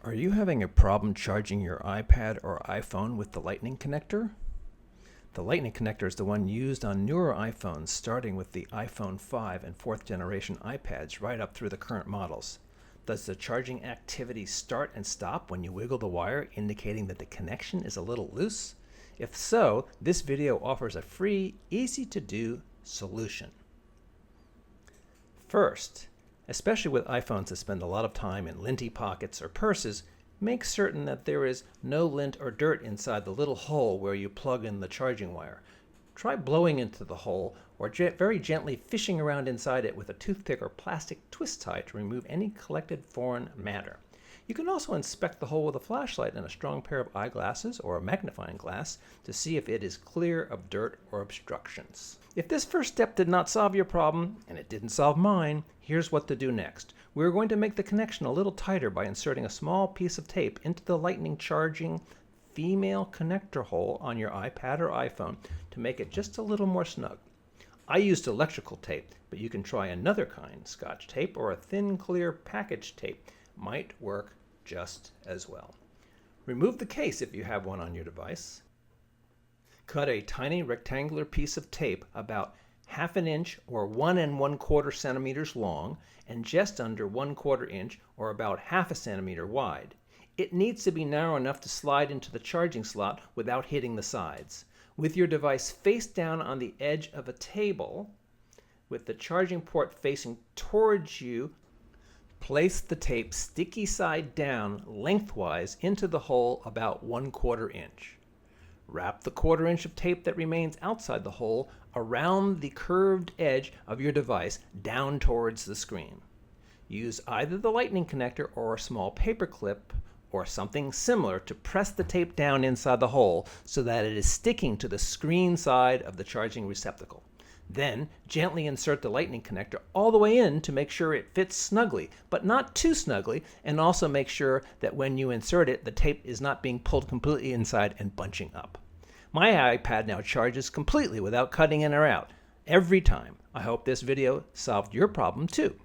Are you having a problem charging your iPad or iPhone with the Lightning connector? The Lightning connector is the one used on newer iPhones, starting with the iPhone 5 and 4th generation iPads right up through the current models. Does the charging activity start and stop when you wiggle the wire, indicating that the connection is a little loose? If so, this video offers a free, easy-to-do solution. First, especially with iPhones that spend a lot of time in linty pockets or purses, make certain that there is no lint or dirt inside the little hole where you plug in the charging wire. Try blowing into the hole or very gently fishing around inside it with a toothpick or plastic twist tie to remove any collected foreign matter. You can also inspect the hole with a flashlight and a strong pair of eyeglasses or a magnifying glass to see if it is clear of dirt or obstructions. If this first step did not solve your problem, and it didn't solve mine, here's what to do next. We're going to make the connection a little tighter by inserting a small piece of tape into the Lightning charging female connector hole on your iPad or iPhone to make it just a little more snug. I used electrical tape, but you can try another kind, Scotch tape or a thin clear package tape. Might work just as well. Remove the case if you have one on your device. Cut a tiny rectangular piece of tape about 1/2 inch or 1 1/4 centimeters long and just under 1/4 inch or about 1/2 centimeter wide. It needs to be narrow enough to slide into the charging slot without hitting the sides. With your device face down on the edge of a table, with the charging port facing towards you, place the tape sticky side down lengthwise into the hole about 1/4 inch. Wrap the 1/4 inch of tape that remains outside the hole around the curved edge of your device down towards the screen. Use either the Lightning connector or a small paper clip or something similar to press the tape down inside the hole so that it is sticking to the screen side of the charging receptacle. Then gently insert the Lightning connector all the way in to make sure it fits snugly, but not too snugly, and also make sure that when you insert it, the tape is not being pulled completely inside and bunching up. My iPad now charges completely without cutting in or out every time. I hope this video solved your problem too.